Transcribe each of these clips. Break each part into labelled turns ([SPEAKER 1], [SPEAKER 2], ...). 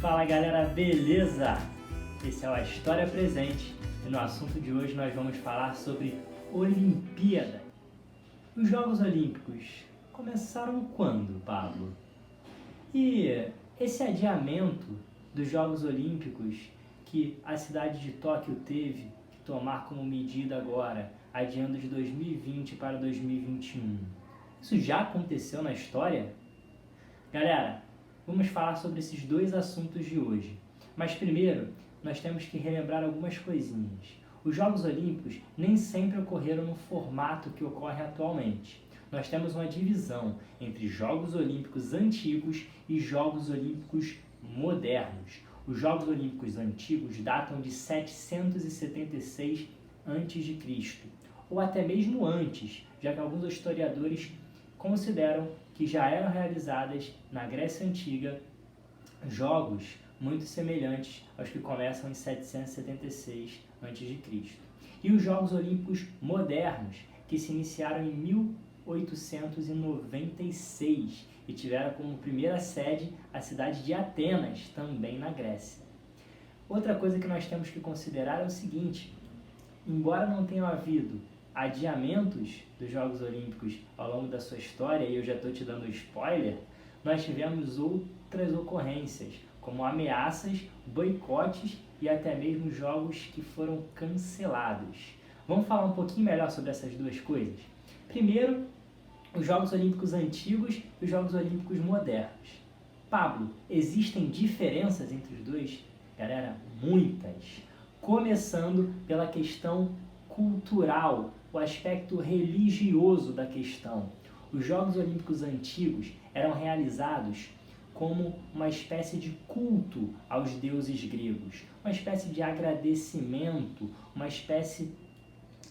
[SPEAKER 1] Fala galera, beleza? Esse é o A História Presente e no assunto de hoje nós vamos falar sobre Olimpíada. Os Jogos Olímpicos começaram quando, Pablo? E esse adiamento dos Jogos Olímpicos que a cidade de Tóquio teve que tomar como medida agora, adiando de 2020 para 2021, isso já aconteceu na história? Galera, vamos falar sobre esses dois assuntos de hoje. Mas primeiro, nós temos que relembrar algumas coisinhas. Os Jogos Olímpicos nem sempre ocorreram no formato que ocorre atualmente. Nós temos uma divisão entre Jogos Olímpicos antigos e Jogos Olímpicos modernos. Os Jogos Olímpicos antigos datam de 776 a.C., ou até mesmo antes, já que alguns historiadores consideram que já eram realizadas na Grécia Antiga jogos muito semelhantes aos que começam em 776 a.C. E os Jogos Olímpicos modernos, que se iniciaram em 1896 e tiveram como primeira sede a cidade de Atenas, também na Grécia. Outra coisa que nós temos que considerar é o seguinte: embora não tenham havido adiamentos dos Jogos Olímpicos ao longo da sua história, e eu já estou te dando spoiler, nós tivemos outras ocorrências, como ameaças, boicotes e até mesmo jogos que foram cancelados. Vamos falar um pouquinho melhor sobre essas duas coisas? Primeiro, os Jogos Olímpicos antigos e os Jogos Olímpicos modernos. Pablo, existem diferenças entre os dois? Galera, muitas. Começando pela questão cultural, o aspecto religioso da questão. Os Jogos Olímpicos antigos eram realizados como uma espécie de culto aos deuses gregos, uma espécie de agradecimento, uma espécie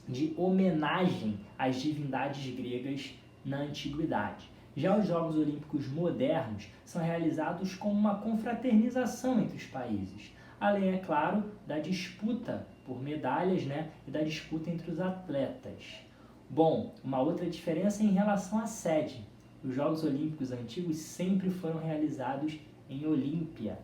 [SPEAKER 1] de homenagem às divindades gregas na antiguidade. Já os Jogos Olímpicos modernos são realizados como uma confraternização entre os países, além, é claro, da disputa por medalhas, e da disputa entre os atletas. Bom, uma outra diferença é em relação à sede. Os Jogos Olímpicos antigos sempre foram realizados em Olímpia,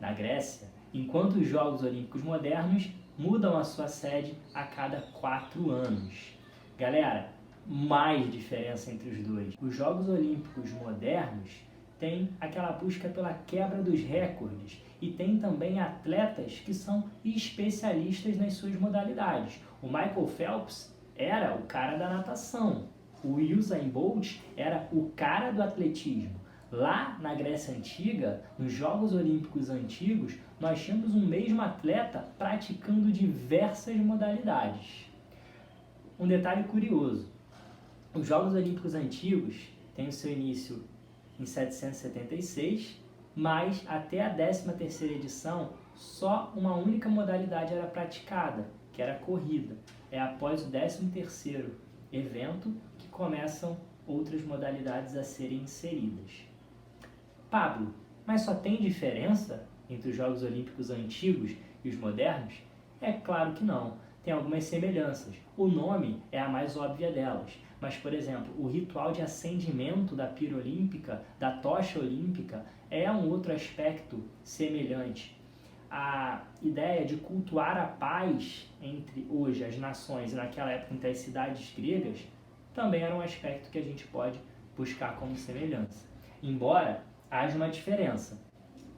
[SPEAKER 1] na Grécia, enquanto os Jogos Olímpicos modernos mudam a sua sede a cada 4 anos. Galera, mais diferença entre os dois. Os Jogos Olímpicos modernos têm aquela busca pela quebra dos recordes e tem também atletas que são especialistas nas suas modalidades. O Michael Phelps era o cara da natação, o Usain Bolt era o cara do atletismo. Lá na Grécia Antiga, nos Jogos Olímpicos antigos, nós tínhamos um mesmo atleta praticando diversas modalidades. Um detalhe curioso: os Jogos Olímpicos antigos têm o seu início em 776, mas até a 13ª edição só uma única modalidade era praticada, que era a corrida. É após o 13º evento que começam outras modalidades a serem inseridas. Pablo, mas só tem diferença entre os Jogos Olímpicos antigos e os modernos? É claro que não. Tem algumas semelhanças. O nome é a mais óbvia delas. Mas, por exemplo, o ritual de acendimento da pira olímpica, da tocha olímpica, é um outro aspecto semelhante. A ideia de cultuar a paz entre hoje as nações e naquela época entre as cidades gregas também era um aspecto que a gente pode buscar como semelhança. Embora haja uma diferença.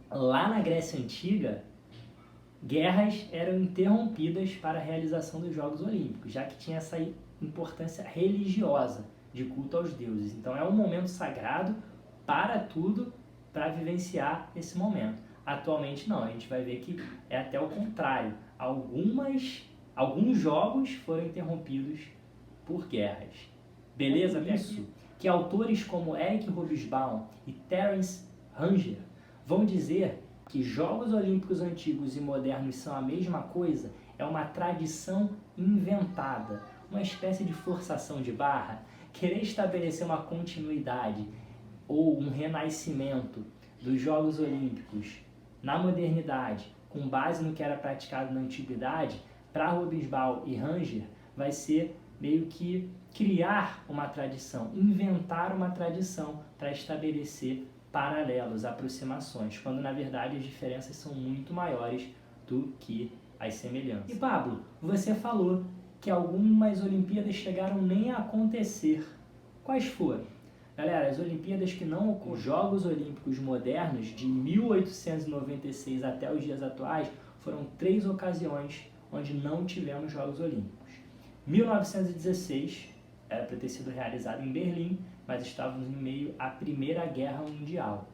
[SPEAKER 1] Lá na Grécia Antiga, guerras eram interrompidas para a realização dos Jogos Olímpicos, já que tinha essa importância religiosa de culto aos deuses. Então é um momento sagrado para tudo, para vivenciar esse momento. Atualmente não, a gente vai ver que é até o contrário. Alguns jogos foram interrompidos por guerras. Beleza até aqui? Que autores como Eric Hobsbawm e Terence Ranger vão dizer que Jogos Olímpicos antigos e modernos são a mesma coisa é uma tradição inventada, uma espécie de forçação de barra, querer estabelecer uma continuidade ou um renascimento dos Jogos Olímpicos na modernidade, com base no que era praticado na antiguidade, para Hobsbawm e Ranger, vai ser meio que criar uma tradição, inventar uma tradição para estabelecer paralelos, aproximações, quando na verdade as diferenças são muito maiores do que as semelhanças. E Pablo, você falou que algumas Olimpíadas chegaram nem a acontecer. Quais foram? Galera, as Olimpíadas que não ocorreram, os Jogos Olímpicos modernos de 1896 até os dias atuais, foram 3 ocasiões onde não tivemos Jogos Olímpicos. 1916 era para ter sido realizado em Berlim, mas estávamos em meio à Primeira Guerra Mundial.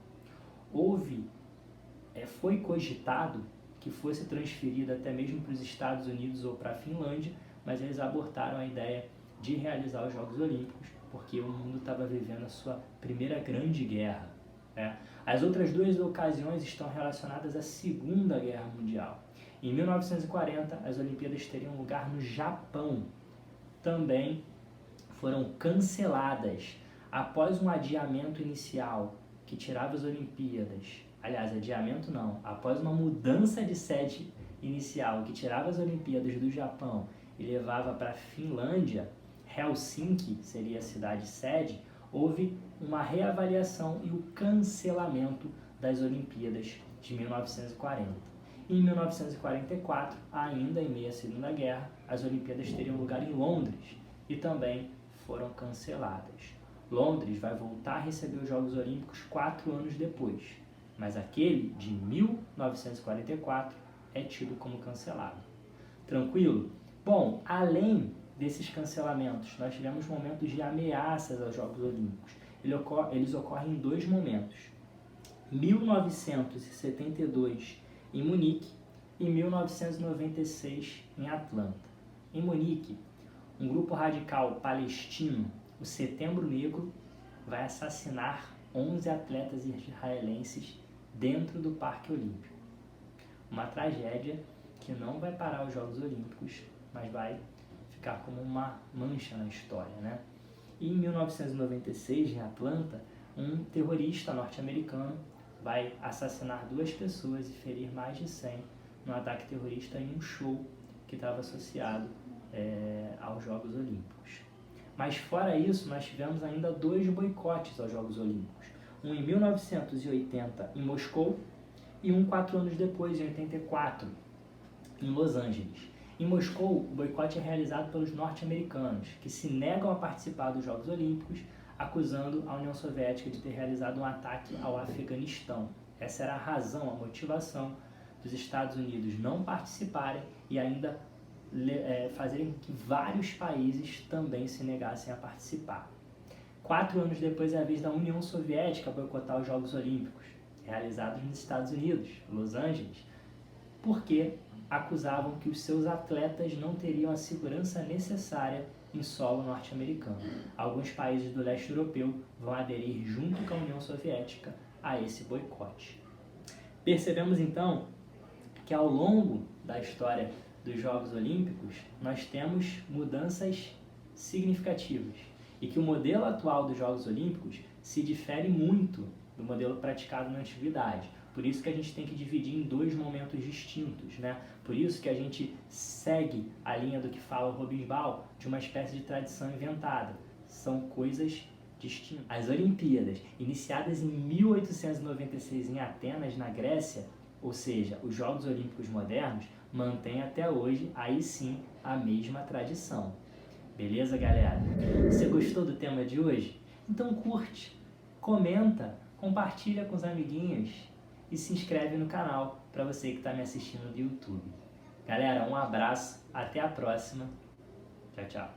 [SPEAKER 1] Foi cogitado que fosse transferido até mesmo para os Estados Unidos ou para a Finlândia, mas eles abortaram a ideia de realizar os Jogos Olímpicos, porque o mundo estava vivendo a sua primeira grande guerra, né? As outras 2 ocasiões estão relacionadas à Segunda Guerra Mundial. Em 1940, as Olimpíadas teriam lugar no Japão. Também foram canceladas após um adiamento inicial que tirava as Olimpíadas. Aliás, adiamento não, após uma mudança de sede inicial que tirava as Olimpíadas do Japão e levava para a Finlândia, Helsinki seria a cidade sede, houve uma reavaliação e o cancelamento das Olimpíadas de 1940. Em 1944, ainda em meio à Segunda Guerra, as Olimpíadas teriam lugar em Londres e também foram canceladas. Londres vai voltar a receber os Jogos Olímpicos 4 anos depois, mas aquele de 1944 é tido como cancelado. Tranquilo? Bom, além desses cancelamentos, nós tivemos momentos de ameaças aos Jogos Olímpicos. Eles ocorrem em 2 momentos. 1972 em Munique e 1996 em Atlanta. Em Munique, um grupo radical palestino, o Setembro Negro, vai assassinar 11 atletas israelenses dentro do Parque Olímpico. Uma tragédia que não vai parar os Jogos Olímpicos, mas vai ficar como uma mancha na história, né? E em 1996, em Atlanta, um terrorista norte-americano vai assassinar 2 pessoas e ferir mais de 100 num ataque terrorista em um show que estava associado aos Jogos Olímpicos. Mas fora isso, nós tivemos ainda 2 boicotes aos Jogos Olímpicos. Um em 1980 em Moscou e um 4 anos depois, em 84, em Los Angeles. Em Moscou, o boicote é realizado pelos norte-americanos, que se negam a participar dos Jogos Olímpicos, acusando a União Soviética de ter realizado um ataque ao Afeganistão. Essa era a razão, a motivação dos Estados Unidos não participarem e ainda fazerem que vários países também se negassem a participar. 4 anos depois é a vez da União Soviética boicotar os Jogos Olímpicos, realizados nos Estados Unidos, Los Angeles, porque acusavam que os seus atletas não teriam a segurança necessária em solo norte-americano. Alguns países do leste europeu vão aderir junto com a União Soviética a esse boicote. Percebemos então que ao longo da história dos Jogos Olímpicos nós temos mudanças significativas e que o modelo atual dos Jogos Olímpicos se difere muito do modelo praticado na antiguidade. Por isso que a gente tem que dividir em 2 momentos distintos, né? Por isso que a gente segue a linha do que fala o Hobsbawm de uma espécie de tradição inventada. São coisas distintas. As Olimpíadas, iniciadas em 1896 em Atenas, na Grécia, ou seja, os Jogos Olímpicos modernos, mantêm até hoje, aí sim, a mesma tradição. Beleza, galera? Você gostou do tema de hoje? Então curte, comenta, compartilha com os amiguinhos e se inscreve no canal para você que está me assistindo no YouTube. Galera, um abraço, até a próxima. Tchau, tchau.